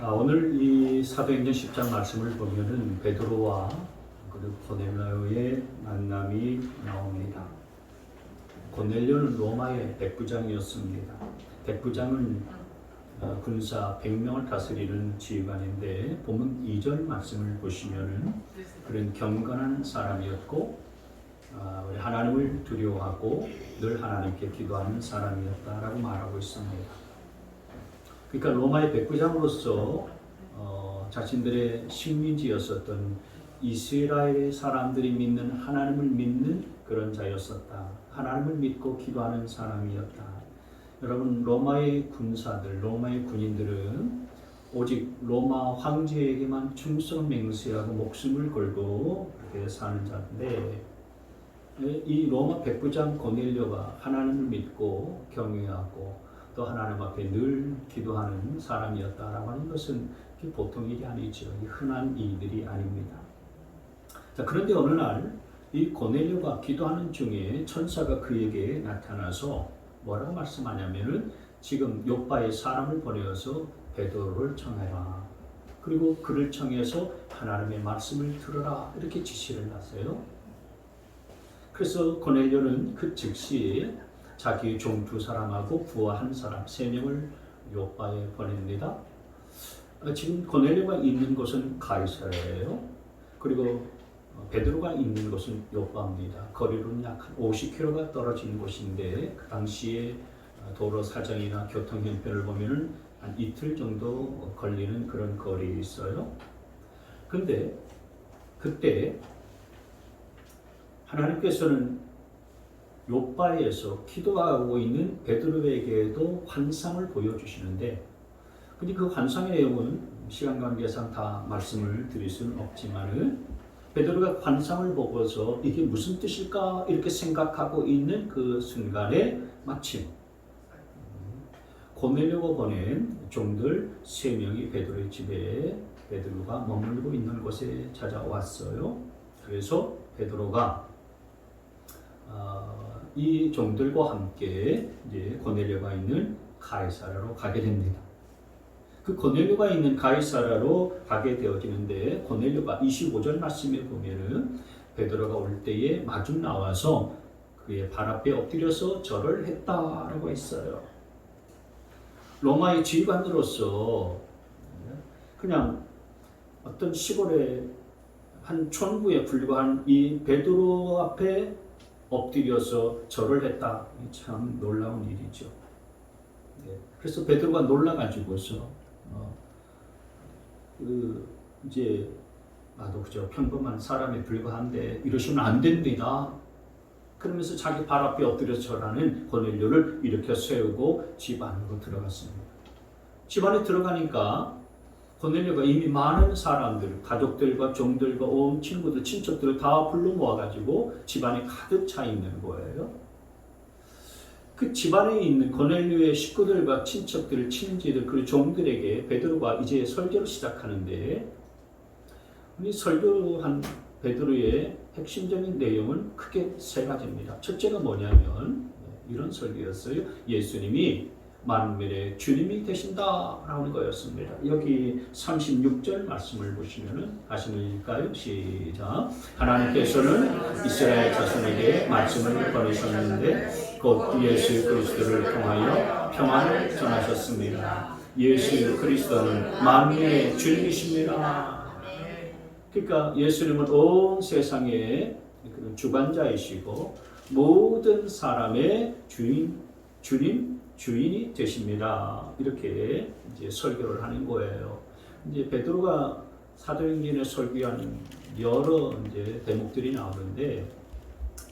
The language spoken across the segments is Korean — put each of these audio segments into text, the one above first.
오늘 이 사도행전 10장 말씀을 보면은 베드로와 그리고 고넬료의 만남이 나옵니다. 고넬료는 로마의 백부장이었습니다. 백부장은 군사 100명을 다스리는 지휘관인데 본문 2절 말씀을 보시면은 그런 경건한 사람이었고 우리 하나님을 두려워하고 늘 하나님께 기도하는 사람이었다라고 말하고 있습니다. 그러니까 로마의 백부장으로서 자신들의 식민지였었던 이스라엘 사람들이 믿는 하나님을 믿는 그런 자였었다. 하나님을 믿고 기도하는 사람이었다. 여러분, 로마의 군사들, 로마의 군인들은 오직 로마 황제에게만 충성을 맹세하고 목숨을 걸고 그렇게 사는 자인데, 이 로마 백부장 고넬료가 하나님을 믿고 경외하고 또 하나님 앞에 늘 기도하는 사람이었다라고 하는 것은 보통 일이 아니죠. 흔한 일들이 아닙니다. 자, 그런데 어느 날 이 고넬료가 기도하는 중에 천사가 그에게 나타나서 뭐라고 말씀하냐면은 지금 요빠에 사람을 보내어서 베드로를 청해라. 그리고 그를 청해서 하나님의 말씀을 들어라. 이렇게 지시를 하세요. 그래서 고넬료는 그 즉시 자기 종 2사람하고 부하 1사람 3명을 요빠에 보냅니다. 지금 고넬료가 있는 곳은 가이사랴예요. 그리고 베드로가 있는 곳은 요빠입니다. 거리로는 약 50km가 떨어진 곳인데 그 당시에 도로 사정이나 교통 형편을 보면은 한 이틀 정도 걸리는 그런 거리에 있어요. 근데 그때 하나님께서는 요빠에서 기도하고 있는 베드로에게도 환상을 보여주시는데, 근데 그 환상의 내용은 시간 관계상 다 말씀을 드릴 수는 없지만은 베드로가 환상을 보고서 이게 무슨 뜻일까 이렇게 생각하고 있는 그 순간에 마침 고넬료가 보낸 종들 3명이 베드로의 집에 베드로가 머물고 있는 곳에 찾아왔어요. 그래서 베드로가 이 종들과 함께 이제 고넬료가 있는 가이사랴로 가게 됩니다. 그 고넬료가 있는 가이사랴로 가게 되어지는데 고넬료가 25절 말씀에 보면은 베드로가 올 때에 마중 나와서 그의 발 앞에 엎드려서 절을 했다라고 했어요. 로마의 지휘관으로서 그냥 어떤 시골의 한 촌부에 불과한 이 베드로 앞에 엎드려서 절을 했다. 참 놀라운 일이죠. 그래서 베드로가 놀라가지고서 이제 나도 그저 평범한 사람에 불과한데 이러시면 안 됩니다. 그러면서 자기 발 앞에 엎드려서 절하는 고넬료를 일으켜 세우고 집 안으로 들어갔습니다. 집 안에 들어가니까 고넬료가 이미 많은 사람들, 가족들과 종들과 온 친구들, 친척들을 다 불러 모아가지고 집안에 가득 차 있는 거예요. 그 집안에 있는 고넬료의 식구들과 친척들, 친지들, 그리고 종들에게 베드로가 이제 설교를 시작하는데, 이 설교한 베드로의 핵심적인 내용은 크게 3가지입니다. 첫째가 뭐냐면 이런 설교였어요. 예수님이 만물의 주님이 되신다라는 거였습니다. 여기 36절 말씀을 보시면은 다시 읽을까요? 시작. 하나님께서는 이스라엘 자손에게 말씀을 보내셨는데 곧 예수 그리스도를 통하여 평안을 전하셨습니다. 예수 그리스도는 만물의 주님이십니다. 그러니까 예수님은 온 세상의 주관자이시고 모든 사람의 주인이 되십니다. 이렇게 이제 설교를 하는 거예요. 이제 베드로가 사도행전에 설교하는 여러 이제 대목들이 나오는데,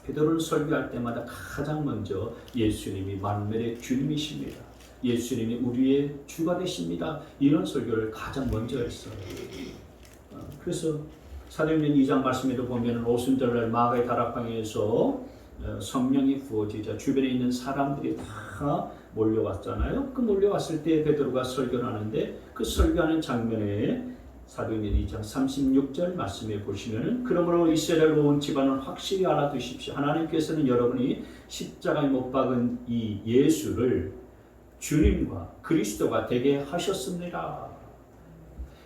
베드로는 설교할 때마다 가장 먼저 예수님이 만물의 주님이십니다. 예수님이 우리의 주가 되십니다. 이런 설교를 가장 먼저 했어요. 그래서 사도행전 2장 말씀에도 보면 오순절날 마가의 다락방에서 성령이 부어지자 주변에 있는 사람들이 다 몰려왔잖아요. 그 몰려왔을 때 베드로가 설교를 하는데 그 설교하는 장면에 사도행전 2장 36절 말씀에 보시면은 그러므로 이스라엘 온 집안은 확실히 알아두십시오. 하나님께서는 여러분이 십자가에 못 박은 이 예수를 주님과 그리스도가 되게 하셨습니다.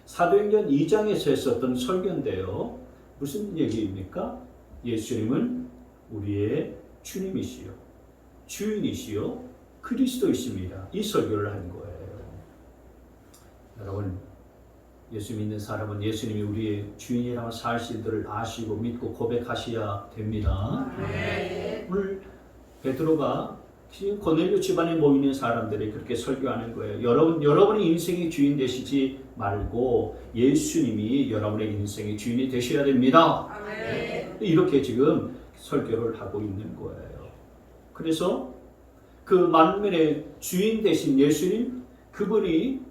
사도행전 2장에서 했었던 설교인데요. 무슨 얘기입니까? 예수님은 우리의 주님이시요, 주인이시요, 그리스도이십니다. 이 설교를 한 거예요. 여러분, 예수 믿는 사람은 예수님이 우리의 주인이라는 사실들을 아시고 믿고 고백하셔야 됩니다. 오늘 베드로가 지금 고넬료 집안에 모이는 사람들이 그렇게 설교하는 거예요. 여러분의 인생의 주인 되시지 말고 예수님이 여러분의 인생의 주인이 되셔야 됩니다. 이렇게 지금 설교를 하고 있는 거예요. 그래서 그 만민의 주인 되신 예수님, 그분이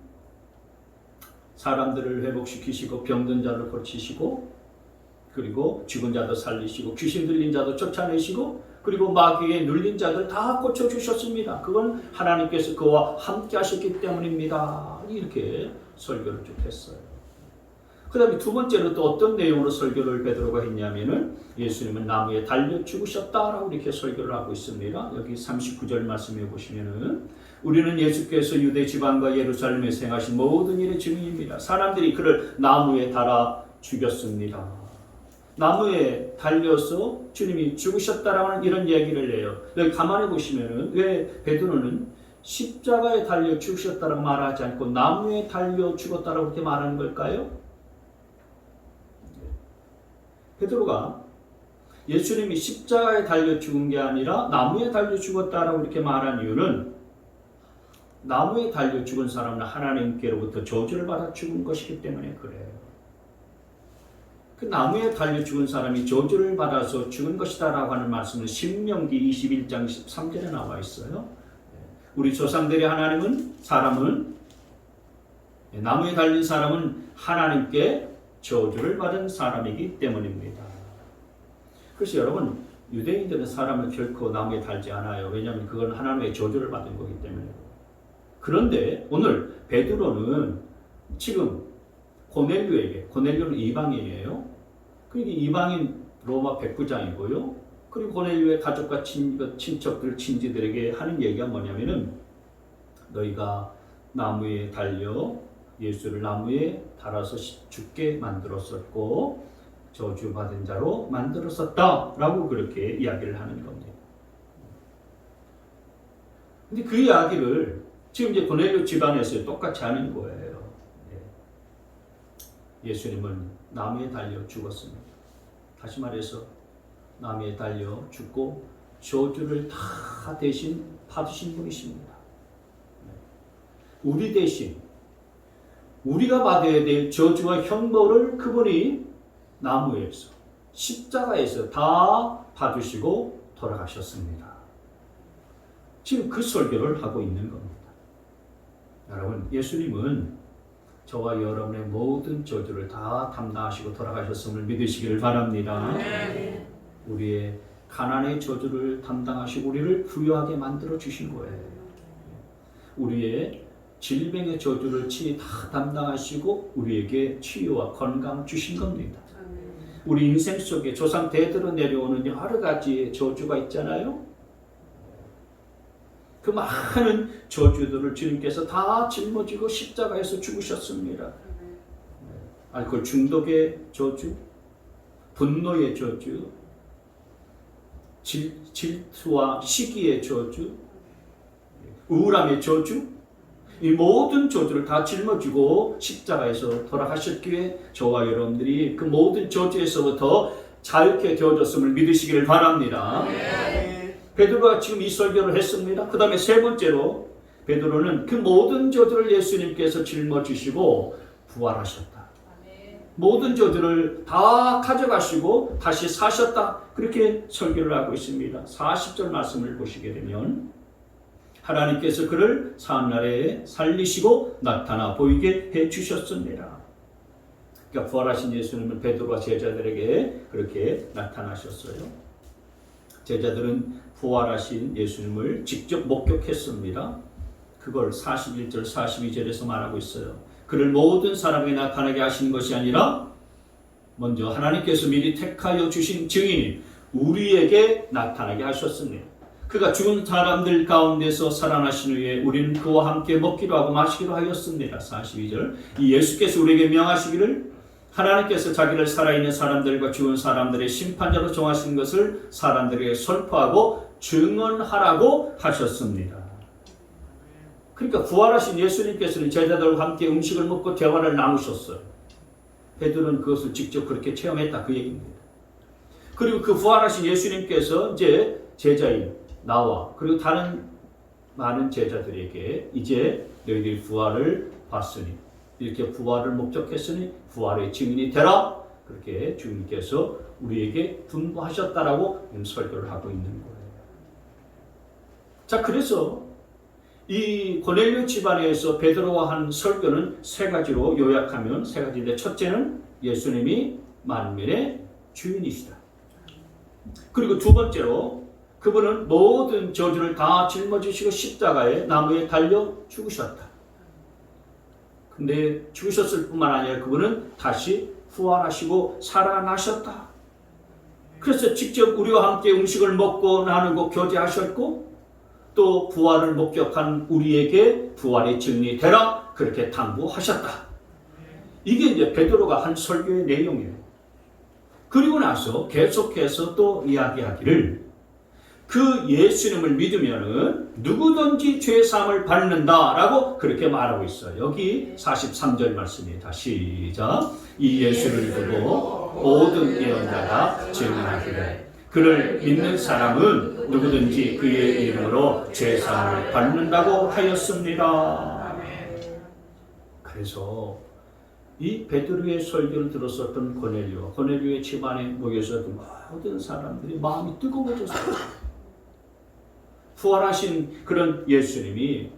사람들을 회복시키시고 병든 자를 고치시고 그리고 죽은 자도 살리시고 귀신 들린 자도 쫓아내시고 그리고 마귀에 눌린 자들 다 고쳐주셨습니다. 그건 하나님께서 그와 함께 하셨기 때문입니다. 이렇게 설교를 쭉 했어요. 그 다음에 두 번째로 또 어떤 내용으로 설교를 베드로가 했냐면은 예수님은 나무에 달려 죽으셨다라고 이렇게 설교를 하고 있습니다. 여기 39절 말씀해 보시면은 우리는 예수께서 유대 지방과 예루살렘에 행하신 모든 일의 증인입니다. 사람들이 그를 나무에 달아 죽였습니다. 나무에 달려서 주님이 죽으셨다라는 이런 얘기를 해요. 여기 가만히 보시면은 왜 베드로는 십자가에 달려 죽으셨다라고 말하지 않고 나무에 달려 죽었다라고 그렇게 말하는 걸까요? 베드로가 예수님이 십자가에 달려 죽은 게 아니라 나무에 달려 죽었다라고 이렇게 말한 이유는 나무에 달려 죽은 사람은 하나님께로부터 저주를 받아 죽은 것이기 때문에 그래요. 그 나무에 달려 죽은 사람이 저주를 받아서 죽은 것이다라고 하는 말씀은 신명기 21장 13절에 나와 있어요. 우리 조상들의 하나님은 나무에 달린 사람은 하나님께 저주를 받은 사람이기 때문입니다. 그래서 여러분, 유대인들은 사람을 결코 나무에 달지 않아요. 왜냐하면 그건 하나님의 저주를 받은 거기 때문에. 그런데 오늘 베드로는 지금 고넬료는 이방인이에요. 그러니까 이방인 로마 백부장이고요. 그리고 고넬료의 가족과 친척들, 친지들에게 하는 얘기가 뭐냐면은 너희가 나무에 달려 예수를 나무에 달아서 죽게 만들었었고 저주받은 자로 만들었었다라고 그렇게 이야기를 하는 겁니다. 근데 그 이야기를 지금 이제 고넬료 집안에서 똑같이 하는 거예요. 예수님은 나무에 달려 죽었습니다. 다시 말해서 나무에 달려 죽고 저주를 다 대신 받으신 분이십니다. 우리 대신 우리가 받아야 될 저주와 형벌을 그분이 나무에서 십자가에서 다 받으시고 돌아가셨습니다. 지금 그 설교를 하고 있는 겁니다. 여러분, 예수님은 저와 여러분의 모든 저주를 다 담당하시고 돌아가셨음을 믿으시기를 바랍니다. 우리의 가난의 저주를 담당하시고 우리를 부유하게 만들어 주신 거예요. 우리의 질병의 저주를 다 담당하시고 우리에게 치유와 건강을 주신 겁니다. 우리 인생 속에 조상 대대로 내려오는 여러 가지의 저주가 있잖아요. 그 많은 저주들을 주님께서 다 짊어지고 십자가에서 죽으셨습니다. 알코올 중독의 저주, 분노의 저주, 질투와 시기의 저주, 우울함의 저주, 이 모든 저주를 다 짊어지고 십자가에서 돌아가셨기에 저와 여러분들이 그 모든 저주에서부터 자유케 되어졌음을 믿으시기를 바랍니다. 베드로가 지금 이 설교를 했습니다. 그 다음에 세 번째로 베드로는 그 모든 저주를 예수님께서 짊어지시고 부활하셨다. 모든 저주를 다 가져가시고 다시 사셨다. 그렇게 설교를 하고 있습니다. 40절 말씀을 보시게 되면 하나님께서 그를 사흘날에 살리시고 나타나 보이게 해주셨습니다. 그러니까 부활하신 예수님은 베드로와 제자들에게 그렇게 나타나셨어요. 제자들은 부활하신 예수님을 직접 목격했습니다. 그걸 41절, 42절에서 말하고 있어요. 그를 모든 사람에게 나타나게 하신 것이 아니라 먼저 하나님께서 미리 택하여 주신 증인인 우리에게 나타나게 하셨습니다. 그가 죽은 사람들 가운데서 살아나신 후에 우리는 그와 함께 먹기로 하고 마시기로 하였습니다. 42절. 이 예수께서 우리에게 명하시기를 하나님께서 자기를 살아있는 사람들과 죽은 사람들의 심판자로 정하신 것을 사람들에게 설파하고 증언하라고 하셨습니다. 그러니까 부활하신 예수님께서는 제자들과 함께 음식을 먹고 대화를 나누셨어요. 베드로는 그것을 직접 그렇게 체험했다 그 얘기입니다. 그리고 그 부활하신 예수님께서 이제 제자인 나와 그리고 다른 많은 제자들에게 이제 너희들이 부활을 봤으니 이렇게 부활을 목적했으니 부활의 증인이 되라 그렇게 주님께서 우리에게 분부하셨다라고 설교를 하고 있는 거예요. 자, 그래서 이 고넬료 집안에서 베드로가 한 설교는 세 가지로 요약하면 세 가지인데, 첫째는 예수님이 만민의 주인이시다. 그리고 두 번째로 그분은 모든 저주를 다 짊어지시고 십자가에 나무에 달려 죽으셨다. 근데 죽으셨을 뿐만 아니라 그분은 다시 부활하시고 살아나셨다. 그래서 직접 우리와 함께 음식을 먹고 나누고 교제하셨고 또 부활을 목격한 우리에게 부활의 증인이 되라 그렇게 당부하셨다. 이게 이제 베드로가 한 설교의 내용이에요. 그리고 나서 계속해서 또 이야기하기를 그 예수님을 믿으면은 누구든지 죄사함을 받는다라고 그렇게 말하고 있어요. 여기 43절 말씀입니다. 시작. 이 예수를 두고 모든 예언자가 증언하기를 그를 믿는 사람은 누구든지 그의 이름으로 죄사함을 받는다고 하였습니다. 그래서 이 베드로의 설교를 들었었던 고넬료의 집안에 모여있었던 모든 사람들이 마음이 뜨거워졌어요. 부활하신 그런 예수님이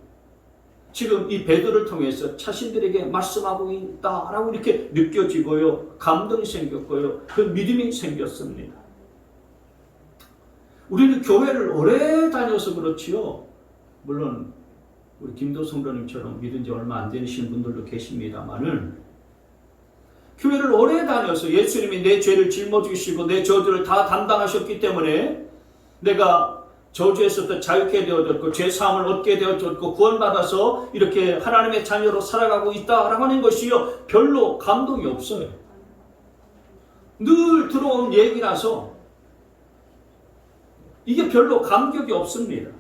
지금 이 베드로를 통해서 자신들에게 말씀하고 있다라고 이렇게 느껴지고요. 감동이 생겼고요. 그 믿음이 생겼습니다. 우리는 교회를 오래 다녀서 그렇지요. 물론 우리 김도 성도님처럼 믿은 지 얼마 안 되시는 분들도 계십니다만은 교회를 오래 다녀서 예수님이 내 죄를 짊어지시고 내 저주를 다 담당하셨기 때문에 내가 저주에서부터 자유케 되어졌고 죄사함을 얻게 되어졌고 구원받아서 이렇게 하나님의 자녀로 살아가고 있다라고 하는 것이요 별로 감동이 없어요. 늘 들어온 얘기라서 이게 별로 감격이 없습니다.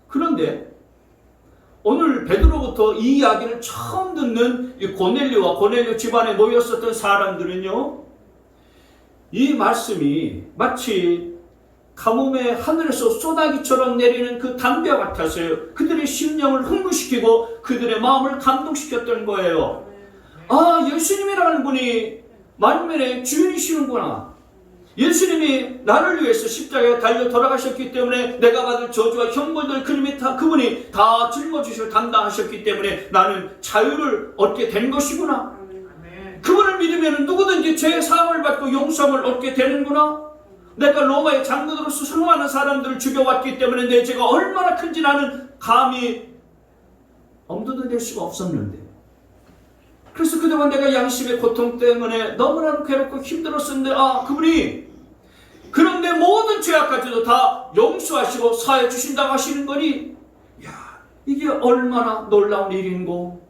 그런데 오늘 베드로부터 이 이야기를 처음 듣는 이 고넬료 집안에 모였었던 사람들은요, 이 말씀이 마치 가뭄에 하늘에서 소나기처럼 내리는 그 담벼 같았어요. 그들의 심령을 흥분시키고 그들의 마음을 감동시켰던 거예요. 아, 예수님이라는 분이 만민의 주인이시는구나. 예수님이 나를 위해서 십자가에 달려 돌아가셨기 때문에 내가 받을 저주와 형벌들 그분이 다 짊어지시고 담당하셨기 때문에 나는 자유를 얻게 된 것이구나. 그분을 믿으면 누구든지 죄의 사함을 받고 용서함을 얻게 되는구나. 내가 로마의 장군으로서 수많은 사람들을 죽여왔기 때문에 내 죄가 얼마나 큰지 나는 감히 엄두도 낼 수가 없었는데, 그래서 그동안 내가 양심의 고통 때문에 너무나도 괴롭고 힘들었었는데, 그분이 그런 내 모든 죄악까지도 다 용서하시고 사해 주신다고 하시는 거니, 야, 이게 얼마나 놀라운 일인고.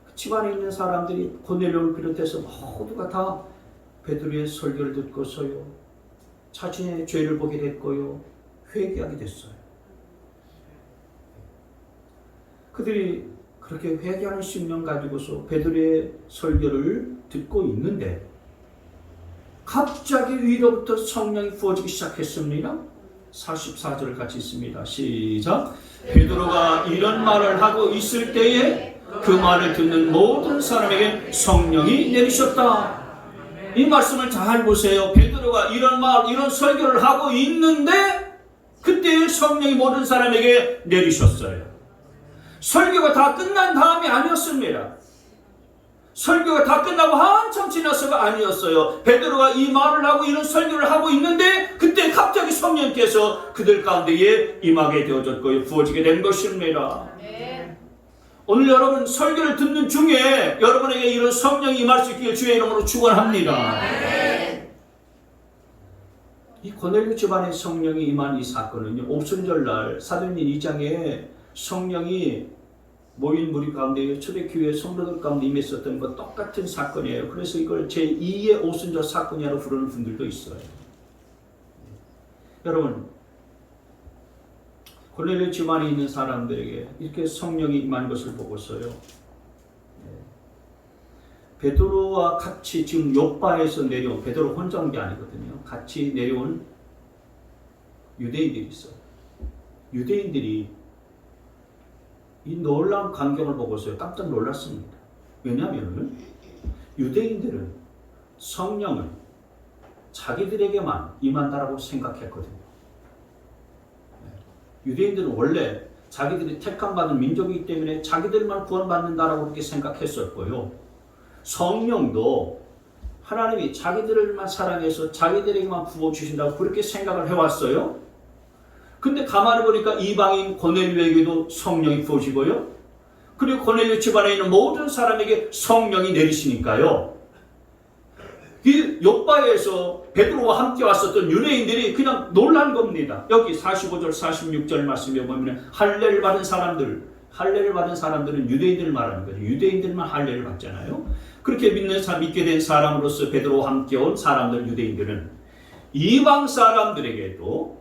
그 집안에 있는 사람들이 고넬료를 비롯해서 모두가 다 베드로의 설교를 듣고서요, 자신의 죄를 보게 됐고요, 회개하게 됐어요. 그들이 그렇게 회개하는 심령 가지고서 베드로의 설교를 듣고 있는데 갑자기 위로부터 성령이 부어지기 시작했습니다. 44절을 같이 읽습니다. 시작. 베드로가 이런 말을 하고 있을 때에 그 말을 듣는 모든 사람에게 성령이 내리셨다. 이 말씀을 잘 보세요. 베드로가 이런 설교를 하고 있는데 그때 성령이 모든 사람에게 내리셨어요. 설교가 다 끝난 다음이 아니었습니다. 설교가 다 끝나고 한참 지나서가 아니었어요. 베드로가 이 말을 하고 이런 설교를 하고 있는데 그때 갑자기 성령께서 그들 가운데에 임하게 되어졌고 부어지게 된 것입니다. 오늘 여러분 설교를 듣는 중에 여러분에게 이런 성령이 임할 수 있기를 주의 이름으로 축원합니다. 고넬료 집안에 성령이 임한 이 사건은요, 오순절날 사도행전 2장에 성령이 모인 무리 가운데 초대교회 성도들 가운데 임했었던 것 똑같은 사건이에요. 그래서 이걸 제2의 오순절 사건이라고 부르는 분들도 있어요. 여러분, 고넬료 집안에 있는 사람들에게 이렇게 성령이 임한 것을 보고서요, 베드로와 같이 지금 요바에서 내려온, 베드로 혼자 온 게 아니거든요. 같이 내려온 유대인들이 있어요. 유대인들이 이 놀라운 광경을 보고서 깜짝 놀랐습니다. 왜냐하면 유대인들은 성령을 자기들에게만 임한다라고 생각했거든요. 유대인들은 원래 자기들이 택함받은 민족이기 때문에 자기들만 구원받는다라고 그렇게 생각했었고요. 성령도 하나님이 자기들만 사랑해서 자기들에게만 부어주신다고 그렇게 생각을 해왔어요. 근데 가만히 보니까 이방인 고넬료에게도 성령이 부어지고요. 그리고 고넬료 집안에 있는 모든 사람에게 성령이 내리시니까요. 이 요바에서 베드로와 함께 왔었던 유대인들이 그냥 놀란 겁니다. 여기 45절 46절 말씀에 보면 할례를 받은 사람들은 유대인들을 말하는 거죠. 유대인들만 할례를 받잖아요. 그렇게 믿게 된 사람으로서 베드로와 함께 온 사람들, 유대인들은 이방 사람들에게도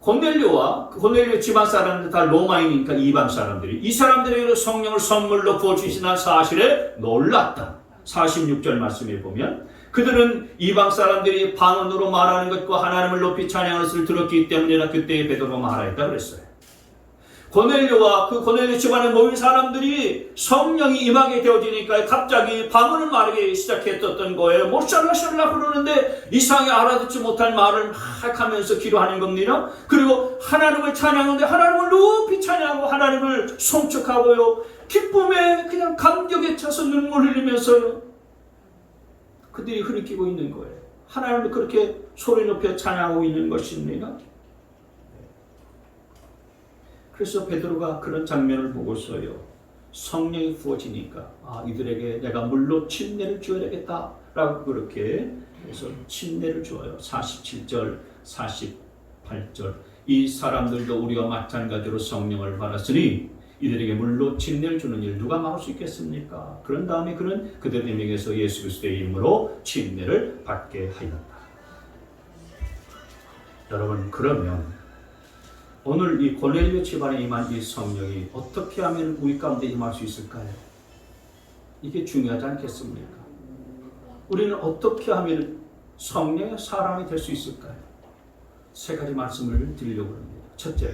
고넬료 집안 사람들 다 로마인이니까 이방 사람들이 이 사람들에게도 성령을 선물로 부어주시는 사실에 놀랐다. 46절 말씀에 보면 그들은 이방 사람들이 방언으로 말하는 것과 하나님을 높이 찬양하는 것을 들었기 때문이라 그때에 베드로가 말하였다 그랬어요. 고넬료와 그 고넬료 집안에 모인 사람들이 성령이 임하게 되어지니까 갑자기 방언을 말하기 시작했던 거예요. 모샬라샬라 그러는데 이상하게 알아듣지 못할 말을 막 하면서 기도하는 겁니다. 그리고 하나님을 찬양하는데 하나님을 높이 찬양하고 하나님을 송축하고요. 기쁨에 그냥 감격에 차서 눈물 흘리면서요. 그들이 흐리키고 있는 거예요. 하나님을 그렇게 소리 높여 찬양하고 있는 것입니다. 그래서 베드로가 그런 장면을 보고서요, 성령이 부어지니까 이들에게 내가 물로 침례를 주어야겠다 라고 그렇게 해서 침례를 주어요. 47절 48절 이 사람들도 우리와 마찬가지로 성령을 받았으니 이들에게 물로 침례를 주는 일 누가 막을 수 있겠습니까? 그런 다음에 그는 그들의 명에서 예수 그리스도의 이름으로 침례를 받게 하였다. 여러분, 그러면 오늘 이 고넬료 집안에 임한 이 성령이 어떻게 하면 우리 가운데 임할 수 있을까요? 이게 중요하지 않겠습니까? 우리는 어떻게 하면 성령의 사람이 될 수 있을까요? 세 가지 말씀을 드리려고 합니다. 첫째로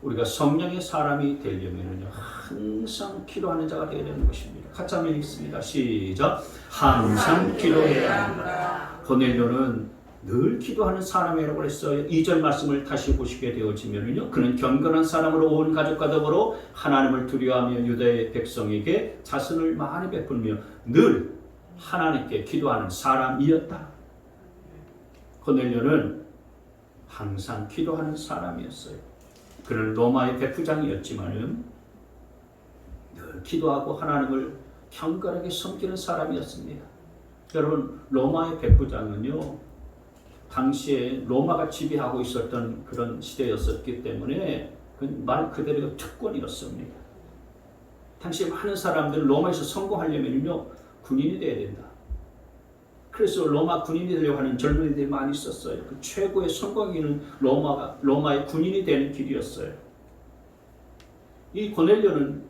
우리가 성령의 사람이 되려면요, 항상 기도하는 자가 되어야 되는 것입니다. 같이 한번 읽습니다. 시작. 항상 기도해야 한다. 고넬료는 늘 기도하는 사람이라고 했어요. 2절 말씀을 다시 보시게 되어지면요, 그는 경건한 사람으로 온 가족과 더불어 하나님을 두려워하며 유다의 백성에게 자선을 많이 베풀며 늘 하나님께 기도하는 사람이었다. 고넬료는 항상 기도하는 사람이었어요. 그는 로마의 백부장이었지만은 늘 기도하고 하나님을 경건하게 섬기는 사람이었습니다. 여러분, 로마의 백부장은요, 당시에 로마가 지배하고 있었던 그런 시대였었기 때문에 말 그대로 특권이었습니다. 당시 많은 사람들은 로마에서 성공하려면요, 군인이 돼야 된다. 그래서 로마 군인이 되려고 하는 젊은이들이 많이 있었어요. 그 최고의 성공기는 로마의 군인이 되는 길이었어요. 이 고넬료는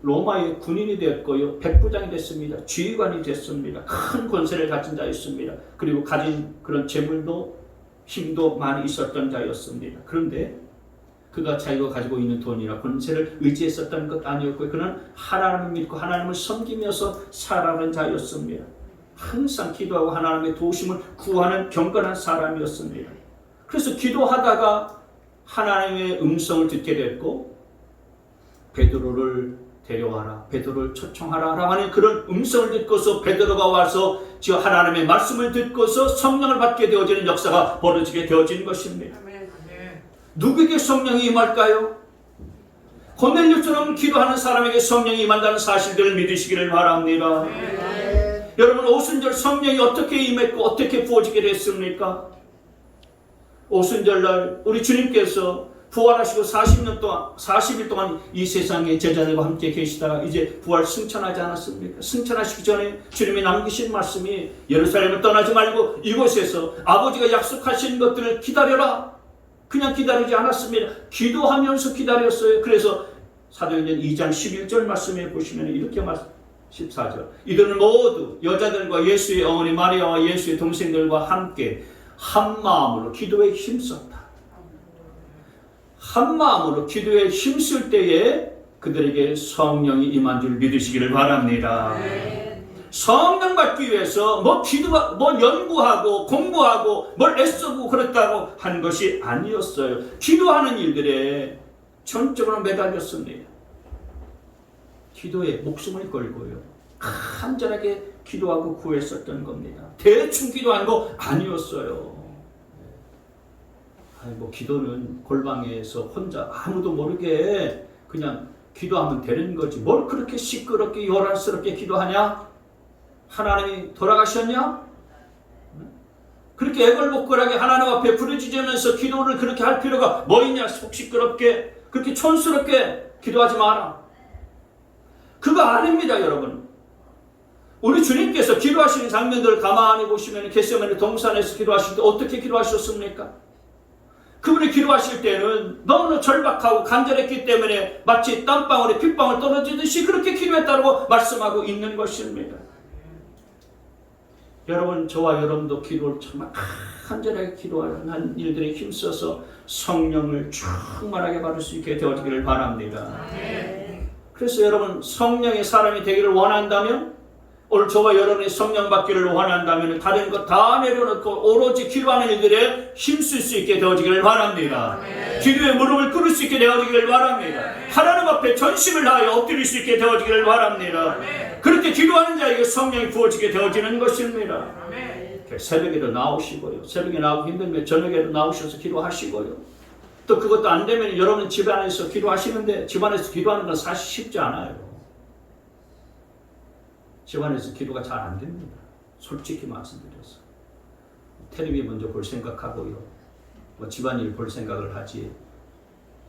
로마의 군인이 되었고요, 백부장이 됐습니다. 지휘관이 됐습니다. 큰 권세를 가진 자였습니다. 그리고 가진 그런 재물도 힘도 많이 있었던 자였습니다. 그런데 그가 자기가 가지고 있는 돈이나 권세를 의지했었던 것 아니었고, 그는 하나님을 믿고 하나님을 섬기면서 살아가는 자였습니다. 항상 기도하고 하나님의 도우심을 구하는 경건한 사람이었습니다. 그래서 기도하다가 하나님의 음성을 듣게 됐고, 베드로를 데려와라, 베드로를 초청하라 라고 하는 그런 음성을 듣고서 베드로가 와서 하나님의 말씀을 듣고서 성령을 받게 되어지는 역사가 벌어지게 되어진 것입니다. 누구에게 성령이 임할까요? 고넬료처럼 기도하는 사람에게 성령이 임한다는 사실들을 믿으시기를 바랍니다. 여러분, 오순절 성령이 어떻게 임했고 어떻게 부어지게 됐습니까? 오순절날 우리 주님께서 부활하시고 40일 동안 이 세상에 제자들과 함께 계시다가 이제 부활 승천하지 않았습니까? 승천하시기 전에 주님이 남기신 말씀이 예루살렘을 떠나지 말고 이곳에서 아버지가 약속하신 것들을 기다려라. 그냥 기다리지 않았습니다. 기도하면서 기다렸어요. 그래서 사도행전 2장 11절 말씀에 보시면 이렇게 14절 이들은 모두 여자들과 예수의 어머니 마리아와 예수의 동생들과 함께 한 마음으로 기도에 힘썼다. 한 마음으로 기도에 힘쓸 때에 그들에게 성령이 임한 줄 믿으시기를 바랍니다. 성령 받기 위해서 뭐 연구하고 공부하고 뭘 애쓰고 그랬다고 한 것이 아니었어요. 기도하는 일들에 전적으로 매달렸습니다. 기도에 목숨을 걸고요. 간절하게 기도하고 구했었던 겁니다. 대충 기도한 거 아니었어요. 기도는 골방에서 혼자 아무도 모르게 그냥 기도하면 되는 거지. 뭘 그렇게 시끄럽게 요란스럽게 기도하냐? 하나님이 돌아가셨냐? 그렇게 애걸복걸하게 하나님 앞에 부르짖으면서 기도를 그렇게 할 필요가 뭐 있냐? 속 시끄럽게 그렇게 촌스럽게 기도하지 마라. 그거 아닙니다, 여러분. 우리 주님께서 기도하시는 장면들을 가만히 보시면 겟세마네 동산에서 기도하실 때 어떻게 기도하셨습니까? 그분이 기도하실 때는 너무나 절박하고 간절했기 때문에 마치 땀방울에 핏방울 떨어지듯이 그렇게 기도했다고 말씀하고 있는 것입니다. 여러분, 저와 여러분도 기도를 정말 간절하게 기도하는 일들에 힘써서 성령을 충만하게 받을 수 있게 되어지기를 바랍니다. 그래서 여러분, 성령의 사람이 되기를 원한다면, 오늘 저와 여러분이 성령 받기를 원한다면 다른 것 다 내려놓고 오로지 기도하는 일들에 힘쓸 수 있게 되어지기를 바랍니다. 기도에 무릎을 꿇을 수 있게 되어지기를 바랍니다. 하나님 앞에 전심을 다하여 엎드릴 수 있게 되어지기를 바랍니다. 그렇게 기도하는 자에게 성령이 부어지게 되어지는 것입니다. 새벽에도 나오시고요. 새벽에 나오기 힘들면 저녁에도 나오셔서 기도하시고요. 또 그것도 안 되면 여러분 집안에서 기도하시는데 집안에서 기도하는 건 사실 쉽지 않아요. 집안에서 기도가 잘 안 됩니다. 솔직히 말씀드려서. 텔레비 먼저 볼 생각하고요. 집안일 볼 생각을 하지.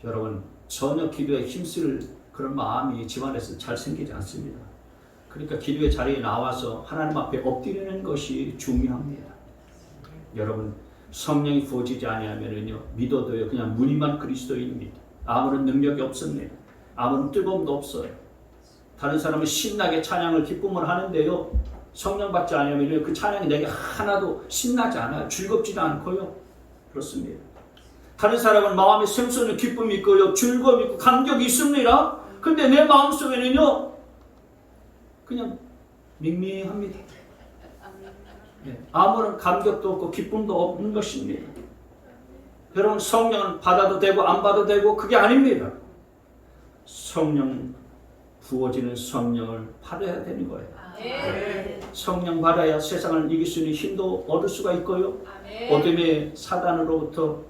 여러분, 전혀 기도에 힘쓸 그런 마음이 집안에서 잘 생기지 않습니다. 그러니까 기도의 자리에 나와서 하나님 앞에 엎드리는 것이 중요합니다. 여러분, 성령이 부어지지 아니하면요, 믿어도요, 그냥 무늬만 그리스도인입니다. 아무런 능력이 없습니다. 아무런 뜨거움도 없어요. 다른 사람은 신나게 찬양을 기쁨을 하는데요, 성령 받지 않으면 그 찬양이 내게 하나도 신나지 않아요. 즐겁지도 않고요. 그렇습니다. 다른 사람은 마음에 샘솟는 기쁨이 있고요, 즐거움이 있고 감격이 있습니다. 근데 내 마음속에는요, 그냥 밍밍합니다. 아무런 감격도 없고 기쁨도 없는 것입니다. 여러분, 성령은 받아도 되고 안 받아도 되고 그게 아닙니다. 성령 부어지는 성령을 받아야 되는 거예요. 성령 받아야 세상을 이길 수 있는 힘도 얻을 수가 있고요. 어둠의 사단으로부터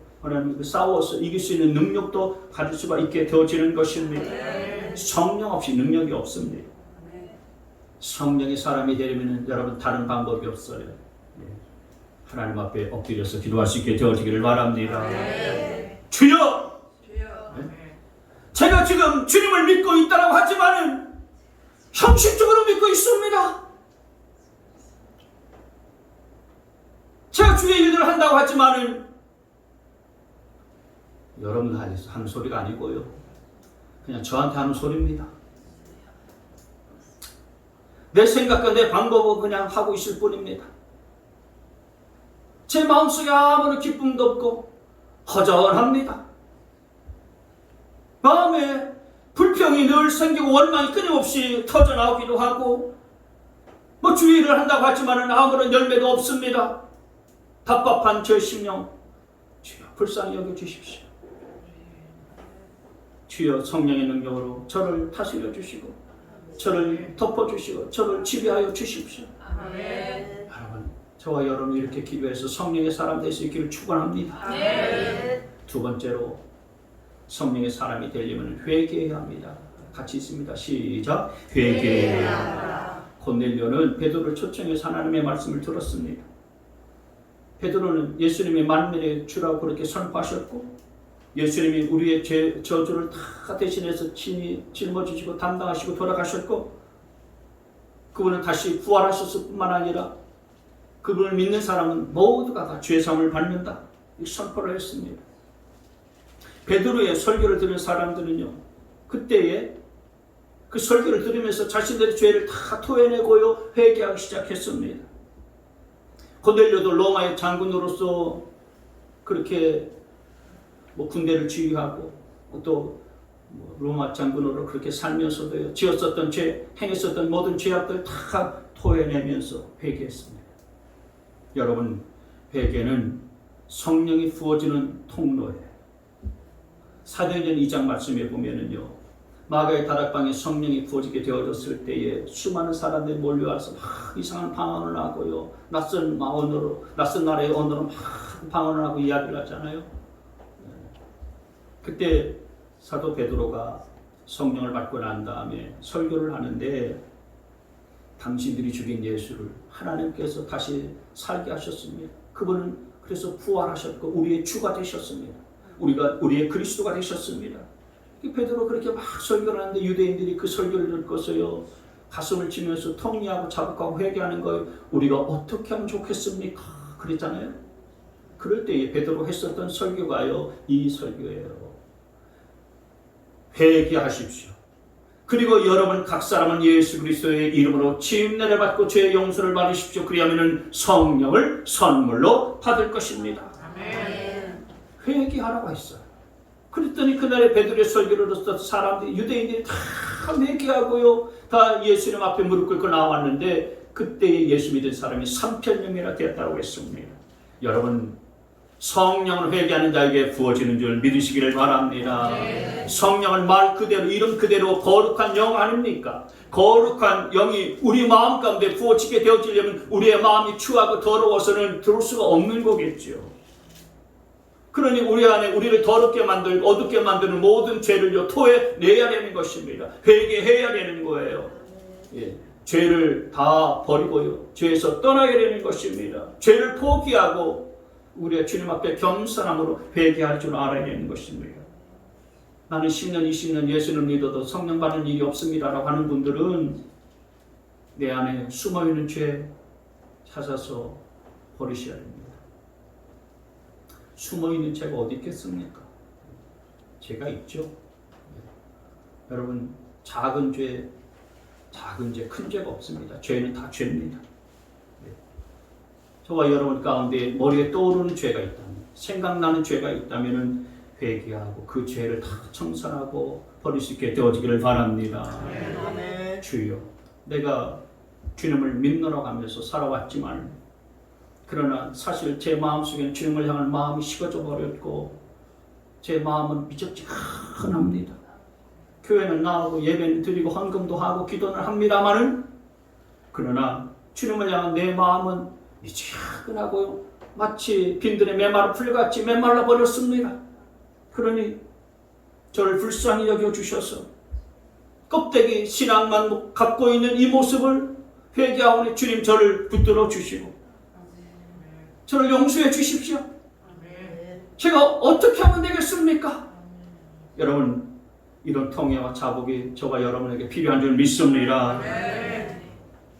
싸워서 이길 수 있는 능력도 가질 수가 있게 되어지는 것입니다. 성령 없이 능력이 없습니다. 성령의 사람이 되려면 여러분 다른 방법이 없어요. 하나님 앞에 엎드려서 기도할 수 있게 되어지기를 바랍니다. 주여! 제가 지금 주님을 믿고 있다고 하지만은 형식적으로 믿고 있습니다. 제가 주의 일들을 한다고 하지만은 여러분한테 하는 소리가 아니고요, 그냥 저한테 하는 소리입니다. 내 생각과 내 방법을 그냥 하고 있을 뿐입니다. 제 마음속에 아무런 기쁨도 없고 허전합니다. 마음에 불평이 늘 생기고 원망이 끊임없이 터져나오기도 하고, 주의 일을 한다고 하지만 아무런 열매도 없습니다. 답답한 저 심령, 주여 불쌍히 여겨주십시오. 주여 성령의 능력으로 저를 다스려 주시고 저를 덮어주시고 저를 지배하여 주십시오. 아멘. 여러분, 저와 여러분 이렇게 기도해서 성령의 사람 될 수 있기를 축원합니다. 두 번째로, 성령의 사람이 되려면 회개해야 합니다. 같이 있습니다. 시작. 회개해야 합니다. 고넬료는 베드로를 초청해서 하나님의 말씀을 들었습니다. 베드로는 예수님이 만민의 주라고 그렇게 선포하셨고 예수님이 우리의 죄 저주를 다 대신해서 친히 짊어지시고 담당하시고 돌아가셨고 그분은 다시 부활하셨을 뿐만 아니라 그분을 믿는 사람은 모두가 다 죄사함을 받는다 이 선포를 했습니다. 베드로의 설교를 들은 사람들은요 그때에 그 설교를 들으면서 자신들의 죄를 다 토해내고요 회개하기 시작했습니다. 고넬료도 로마의 장군으로서 그렇게 군대를 지휘하고 또 로마 장군으로 그렇게 살면서도요 지었었던 죄, 행했었던 모든 죄악들 다 토해내면서 회개했습니다. 여러분, 회개는 성령이 부어지는 통로예요. 사도행전 2장 말씀에 보면은요 마가의 다락방에 성령이 부어지게 되어졌을 때에 수많은 사람들이 몰려와서 막 이상한 방언을 하고요 낯선 언어로 낯선 나라의 언어로 막 방언을 하고 이야기를 하잖아요. 그때 사도 베드로가 성령을 받고 난 다음에 설교를 하는데 당신들이 죽인 예수를 하나님께서 다시 살게 하셨습니다. 그분은 그래서 부활하셨고 우리의 주가 되셨습니다. 우리의 그리스도가 되셨습니다. 베드로 그렇게 막 설교를 하는데 유대인들이 그 설교를 듣고서요 가슴을 치면서 통리하고 자복하고 회개하는 거예요. 우리가 어떻게 하면 좋겠습니까? 그랬잖아요. 그럴 때에 베드로 했었던 설교가요 이 설교예요. 회개하십시오. 그리고 여러분 각 사람은 예수 그리스도의 이름으로 침례를 받고 죄의 용서를 받으십시오. 그리하면 성령을 선물로 받을 것입니다. 아멘. 회개하라고 했어요. 그랬더니 그날의 베드로의 설교를 듣던 사람들이 유대인들이 다 회개하고요 다 예수님 앞에 무릎 꿇고 나왔는데 그때에 예수 믿은 사람이 3,000명이나 되었다고 했습니다. 여러분 성령을 회개하는 자에게 부어지는 줄 믿으시기를 바랍니다. 네. 성령은 말 그대로 이름 그대로 거룩한 영 아닙니까? 거룩한 영이 우리 마음 가운데 부어지게 되어지려면 우리의 마음이 추하고 더러워서는 들어올 수가 없는 거겠죠. 그러니 우리 안에 우리를 더럽게 만들고 어둡게 만드는 모든 죄를 토해내야 되는 것입니다. 회개해야 되는 거예요. 예. 죄를 다 버리고요. 죄에서 떠나야 되는 것입니다. 죄를 포기하고 우리의 주님 앞에 겸손함으로 회개할 줄 알아야 되는 것입니다. 나는 10년, 20년 예수를 믿어도 성령 받는 일이 없습니다라고 하는 분들은 내 안에 숨어있는 죄 찾아서 버리셔야 됩니다. 숨어있는 죄가 어디 있겠습니까? 죄가 있죠. 여러분 작은 죄, 큰 죄가 없습니다. 죄는 다 죄입니다. 저와 여러분 가운데 머리에 떠오르는 죄가 있다면, 생각나는 죄가 있다면 회개하고 그 죄를 다 청산하고 버릴 수 있게 되어지기를 바랍니다. 아멘. 주여, 내가 주님을 믿노라고 하면서 살아왔지만 그러나 사실 제 마음속에는 주님을 향한 마음이 식어져 버렸고 제 마음은 미적지근합니다. 교회는 나오고 예배는 드리고 헌금도 하고 기도는 합니다마는 그러나 주님을 향한 내 마음은 미지근하고요 마치 빈들의 메마른 풀같이 메말라 버렸습니다. 그러니 저를 불쌍히 여겨주셔서 껍데기 신앙만 갖고 있는 이 모습을 회개하오니 주님 저를 붙들어 주시고 저를 용서해 주십시오. 제가 어떻게 하면 되겠습니까? 여러분 이런 통회와 자복이 저와 여러분에게 필요한 줄 믿습니다.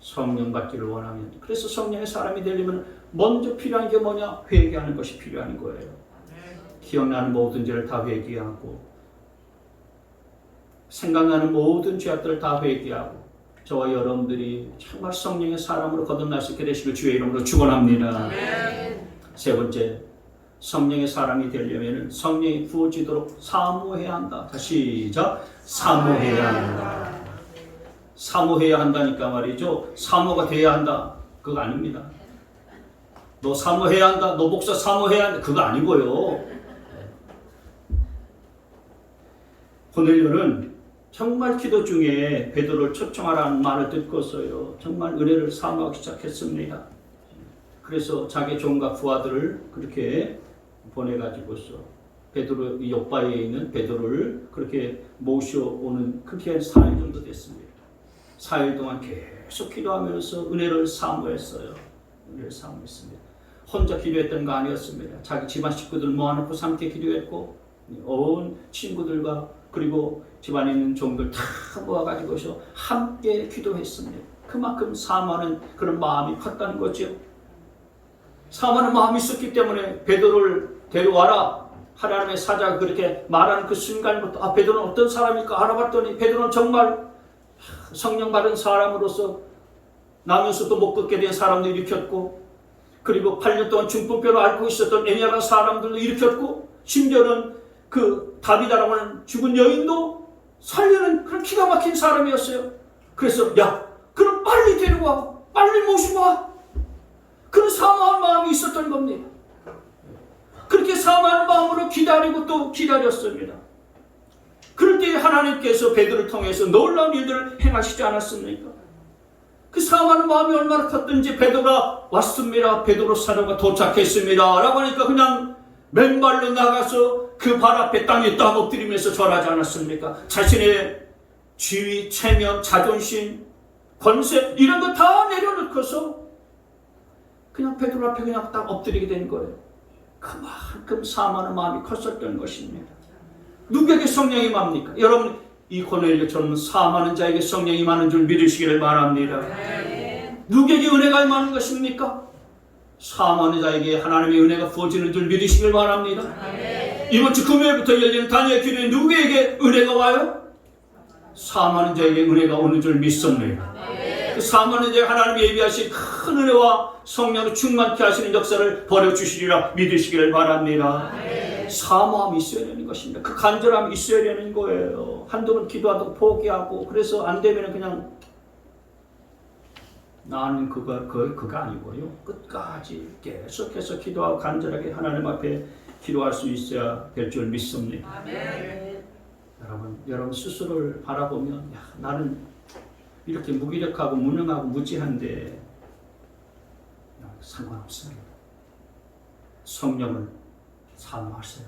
성령 받기를 원하면 그래서 성령의 사람이 되려면 먼저 필요한 게 뭐냐? 회개하는 것이 필요한 거예요. 기억나는 모든 죄를 다 회개하고 생각나는 모든 죄악들을 다 회개하고 저와 여러분들이 정말 성령의 사람으로 거듭날 수 있게 되시길 주의 이름으로 축원합니다. 세 번째, 성령의 사람이 되려면 성령이 부어지도록 사모해야 한다. 다시 시작. 사모해야 한다. 사모해야 한다니까 말이죠. 사모가 돼야 한다. 그거 아닙니다. 너 사모해야 한다. 너 목사 사모해야 한다. 그거 아니고요. 고넬료는 정말 기도 중에 베드로를 초청하라는 말을 듣고서요 정말 은혜를 사모하기 시작했습니다. 그래서 자기 종과 부하들을 그렇게 보내가지고서 베드로 요바에 있는 베드로를 그렇게 모셔오는 그렇게 한 4일 정도 됐습니다. 4일 동안 계속 기도하면서 은혜를 사모했어요. 은혜를 사모했습니다. 혼자 기도했던 거 아니었습니다. 자기 집안 식구들 모아놓고 함께 기도했고 온 친구들과 그리고 집안에 있는 종들 다 모아가지고서 함께 기도했습니다. 그만큼 사모하는 그런 마음이 컸다는 거죠. 사모하는 마음이 있었기 때문에 베드로를 데려와라. 하나님의 사자가 그렇게 말하는 그 순간부터 베드로는 어떤 사람일까 알아봤더니 베드로는 정말 성령 받은 사람으로서 나면서도 못 걷게 된 사람도 일으켰고 그리고 8년 동안 중풍병을 앓고 있었던 애냐란 사람들도 일으켰고 심지어는 그 다비다라고 하는 죽은 여인도 살려는 그런 기가 막힌 사람이었어요. 그래서 야 그럼 빨리 데려와 빨리 모시고 와. 그런 사모한 마음이 있었던 겁니다. 그렇게 사모한 마음으로 기다리고 또 기다렸습니다. 그럴 때 하나님께서 베드로를 통해서 놀라운 일들을 행하시지 않았습니까? 그 사모하는 마음이 얼마나 컸든지 베드로가 왔습니다. 베드로 사도가 도착했습니다. 라고 하니까 그냥 맨발로 나가서 그 발 앞에 땅에 딱 엎드리면서 절하지 않았습니까? 자신의 지위, 체면, 자존심, 권세 이런 거 다 내려놓고서 그냥 베드로 앞에 그냥 딱 엎드리게 된 거예요. 그만큼 사모하는 마음이 컸었던 것입니다. 누구에게 성령이 임합니까? 여러분 이 고넬료처럼 사모하는 자에게 성령이 임하는 줄 믿으시기를 바랍니다. 누구에게 은혜가 임하는 것입니까? 사모하는 자에게 하나님의 은혜가 부어지는 줄 믿으시길 바랍니다. 이번 주 금요일부터 열리는 다니엘 기도에 누구에게 은혜가 와요? 사모하는 자에게 은혜가 오는 줄 믿습니다. 그 사모하는 자에게 하나님이 예비하신 큰 은혜와 성령으로 충만케 하시는 역사를 벌여주시리라 믿으시기를 바랍니다. 사모함이 있어야 되는 것입니다. 그 간절함이 있어야 되는 거예요. 한두 번 기도하다가 포기하고 그래서 안 되면 그냥 나는 그거 아니고요. 끝까지 계속해서 기도하고 간절하게 하나님 앞에 기도할 수 있어야 될 줄 믿습니다. 아멘. 여러분 스스로를 바라보면 야, 나는 이렇게 무기력하고 무능하고 무지한데 상관없어요. 성령을 사모하세요.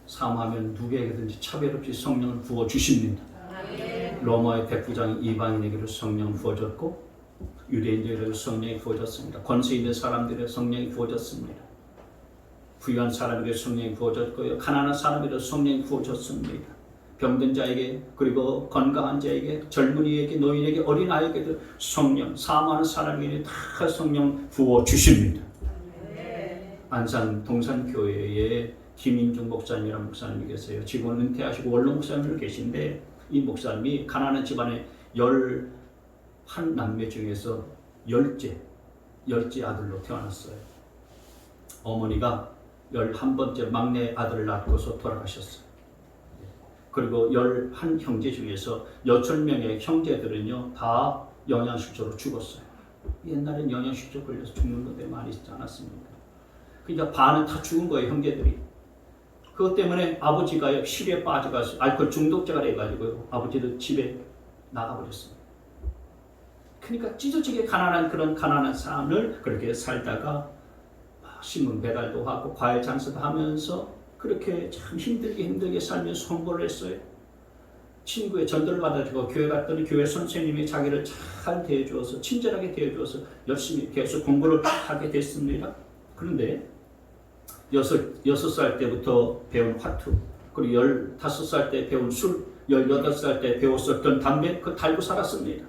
사모하면 누구에게든지 차별 없이 성령을 부어주십니다. 로마의 백부장이 이방인에게도 성령을 부어줬고 유대인들에게도 성령이 부어졌습니다. 권세 있는 사람들에게 성령이 부어졌습니다. 부유한 사람에게 성령이 부어졌고요. 가난한 사람에게도 성령이 부어졌습니다. 병든 자에게 그리고 건강한 자에게 젊은이에게 노인에게 어린아이에게도 성령 사모하는 사람에게 다 성령 부어주십니다. 안산 동산교회에 김인중 목사님이라는 목사님이 계세요. 지금 은퇴하시고 원로 목사님으로 계신데 이 목사님이 가난한 집안의 11남매 중에서 10째 아들로 태어났어요. 어머니가 11번째 막내 아들을 낳고서 돌아가셨어요. 그리고 11형제 중에서 8명의 형제들은요 다 영양실조로 죽었어요. 옛날엔 영양실조 걸려서 죽는 것들이 많이 있지 않았습니까? 그러니까 반은 다 죽은 거예요, 형제들이. 그것 때문에 아버지가 실에 빠져가서 알코올 중독자가 돼가지고 아버지도 집에 나가버렸습니다. 그러니까 찢어지게 가난한 그런 가난한 삶을 그렇게 살다가 신문 배달도 하고 과일 장사도 하면서 그렇게 참 힘들게 살면서 성공을 했어요. 친구의 전도를 받아주고 교회 갔더니 교회 선생님이 자기를 잘 대해주어서 친절하게 대해주어서 열심히 계속 공부를 하게 됐습니다. 그런데 6살 때부터 배운 화투, 그리고 15살 때 배운 술, 18살 때 배웠었던 담배, 그거 달고 살았습니다.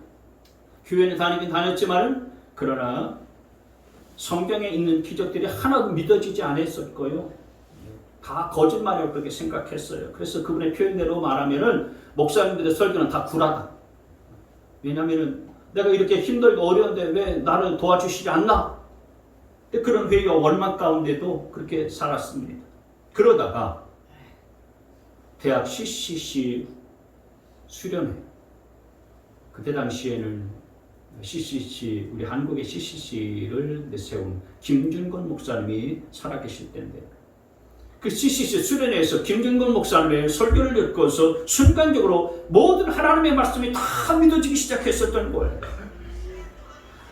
교회는 다니긴 다녔지만 그러나 성경에 있는 기적들이 하나도 믿어지지 않았었고요. 다 거짓말이라고 그렇게 생각했어요. 그래서 그분의 표현대로 말하면은 목사님들의 설교는 다 구라다. 왜냐면은 내가 이렇게 힘들고 어려운데 왜 나를 도와주시지 않나? 그런 회의와 원망 가운데도 그렇게 살았습니다. 그러다가 대학 CCC 수련회, 그때 당시에는 CCC, 우리 한국의 CCC를 세운 김준건 목사님이 살아계실 때인데 그 CCC 수련회에서 김준건 목사님의 설교를 듣고서 순간적으로 모든 하나님의 말씀이 다 믿어지기 시작했었던 거예요.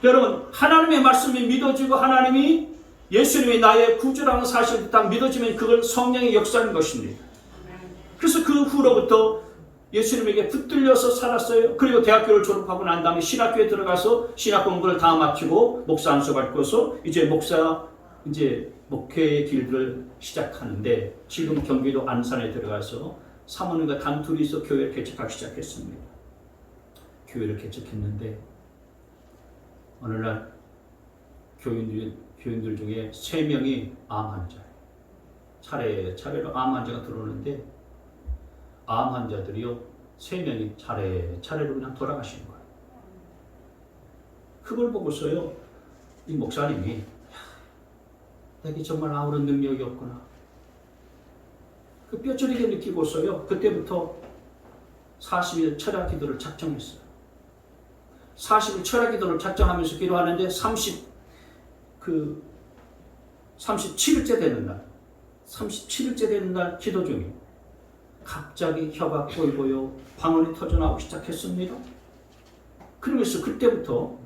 여러분, 하나님의 말씀이 믿어지고 하나님이 예수님이 나의 구주라는 사실을 딱 믿어지면 그걸 성령의 역사인 것입니다. 그래서 그 후로부터 예수님에게 붙들려서 살았어요. 그리고 대학교를 졸업하고 난 다음에 신학교에 들어가서 신학 공부를 다 마치고 목사 안수 받고서 이제 목사 이제 목회의 길들을 시작하는데 지금 경기도 안산에 들어가서 사모님과 단둘이서 교회를 개척하기 시작했습니다. 교회를 개척했는데 어느 날 교인들 중에 3명이 암 환자예요. 차례로 암 환자가 들어오는데 암 환자들이요 3명이 차례로 그냥 돌아가시는 거예요. 그걸 보고서요 이 목사님이 내게 정말 아무런 능력이 없구나. 그 뼈저리게 느끼고서요 그때부터 40일 철야 기도를 작정했어요. 40일 철야 기도를 작정하면서 기도하는데 37일째 되는 날 기도 중에 갑자기 혀가 꼬이고요 방언이 터져나오기 시작했습니다. 그러면서 그때부터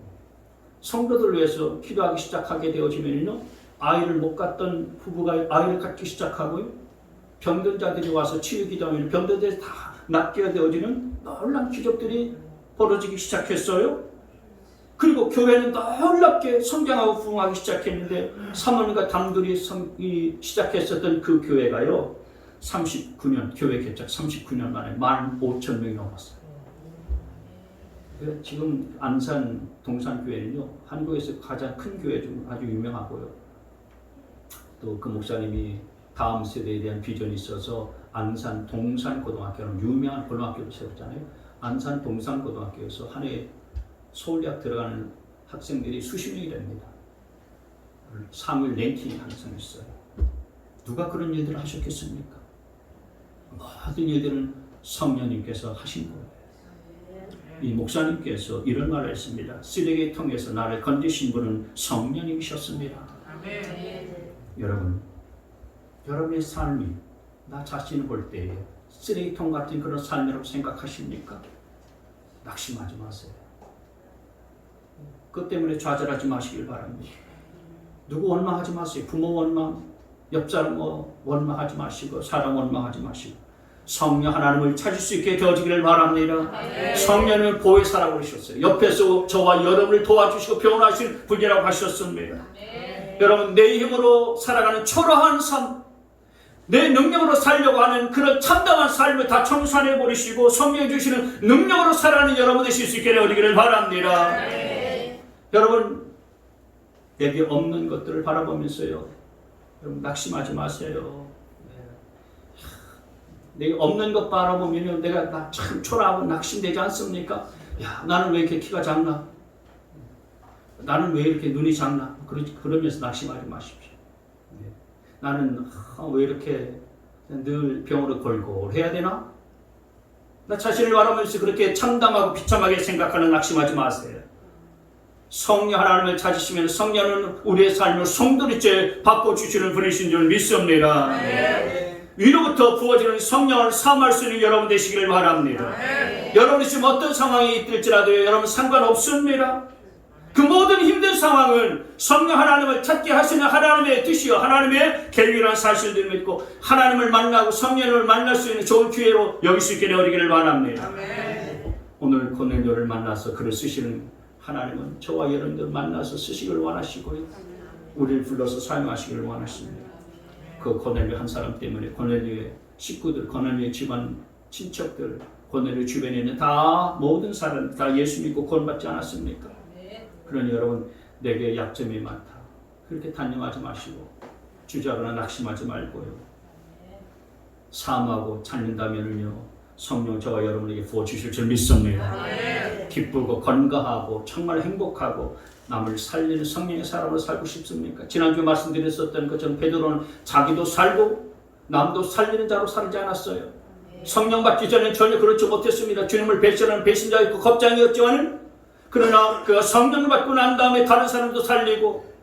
성도들을 위해서 기도하기 시작하게 되어지면요 아이를 못 갖던 부부가 아이를 갖기 시작하고요 병든 자들이 와서 치유 기도하면 병든 자들이 다 낫게 되어지는 놀라운 기적들이 벌어지기 시작했어요. 그리고 교회는 놀랍게 성장하고 부흥하기 시작했는데 사모님과 단둘이 시작했었던 그 교회가요 39년 교회 개척 39년 만에 15,000명이 넘었어요. 지금 안산 동산교회는요 한국에서 가장 큰 교회 중 아주 유명하고요. 또 그 목사님이 다음 세대에 대한 비전이 있어서 안산 동산고등학교는 유명한 고등학교를 세웠잖아요. 안산 동산고등학교에서 한 해에 서울대학 들어가는 학생들이 수십 명이 됩니다. 상위 랭킹이 항상 있어요. 누가 그런 일들을 하셨겠습니까? 모든 일들은 성령님께서 하신 거예요. 이 목사님께서 이런 말을 했습니다. 쓰레기 통해서 나를 건지신 분은 성령님이셨습니다. 여러분의 삶이 나 자신을 볼 때에 쓰레기통 같은 그런 삶이라고 생각하십니까? 낙심하지 마세요. 그것 때문에 좌절하지 마시길 바랍니다. 누구 원망하지 마세요. 부모 원망, 옆 사람 원망하지 마시고 사람 원망하지 마시고 성령 하나님을 찾을 수 있게 되어지기를 바랍니다. 성령을 보혜사라고 그러셨어요. 옆에서 저와 여러분을 도와주시고 변호하실 분이라고 하셨습니다. 여러분 내 힘으로 살아가는 초라한 삶, 내 능력으로 살려고 하는 그런 참담한 삶을 다 청산해 버리시고 성령이 주시는 능력으로 살아가는 여러분 되실 수 있게 되어지기를 바랍니다. 여러분 내게 없는 것들을 바라보면서요 여러분 낙심하지 마세요. 내게 없는 것 바라보면 나 참 초라하고 낙심되지 않습니까? 야 나는 왜 이렇게 키가 작나? 나는 왜 이렇게 눈이 작나? 그러면서 낙심하지 마십시오. 나는 왜 이렇게 늘 병으로 골골해야 되나? 나 자신을 바라보면서 그렇게 참담하고 비참하게 생각하는 낙심하지 마세요. 성령 하나님을 찾으시면 성령은 우리의 삶을 송두리째 바꿔주시는 분이신 줄 믿습니다. 위로부터 부어지는 성령을 사모할 수 있는 여러분 되시기를 바랍니다. 여러분이 지금 어떤 상황이 있을지라도 여러분 상관없습니다. 그 모든 힘든 상황은 성령 하나님을 찾게 하시는 하나님의 뜻이요 하나님의 계획이라는 사실들을 믿고 하나님을 만나고 성령을 만날 수 있는 좋은 기회로 여길 수 있게 되어지기를 바랍니다. 오늘 고넬료를 만나서 글을 쓰시는 하나님은 저와 여러분들 만나서 쓰시기를 원하시고요 우리를 불러서 사용하시기를 원하십니다. 그 고넬료 한 사람 때문에 고넬료의 식구들, 고넬료의 집안 친척들, 고넬료 주변에 있는 다 모든 사람 다 예수 믿고 구원받지 않았습니까? 그러니 여러분 내게 약점이 많다. 그렇게 단념하지 마시고 주저하거나 낙심하지 말고요. 사모하고 찾는다면은요 성령 저와 여러분에게 부어주실 줄 믿습니다. 기쁘고 건강하고 정말 행복하고 남을 살리는 성령의 사람으로 살고 싶습니까? 지난주에 말씀드렸었던 것처럼 베드로는 자기도 살고 남도 살리는 자로 살지 않았어요. 성령 받기 전에 전혀 그렇지 못했습니다. 주님을 배신하는 배신자였고 겁장이었지만은 그러나 그 성령을 받고 난 다음에 다른 사람도 살리고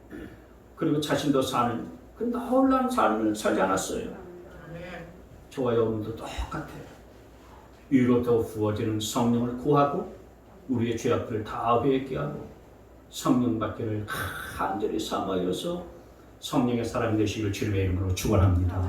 그리고 자신도 사는 그 놀라운 삶을 살지 않았어요. 저와 여러분도 똑같아요. 위로부터 부어지는 성령을 구하고 우리의 죄악들을 다 회개케 하고 성령 받기를 간절히 사모하여서 성령의 사람이 되시기를 주님의 이름으로 축원합니다.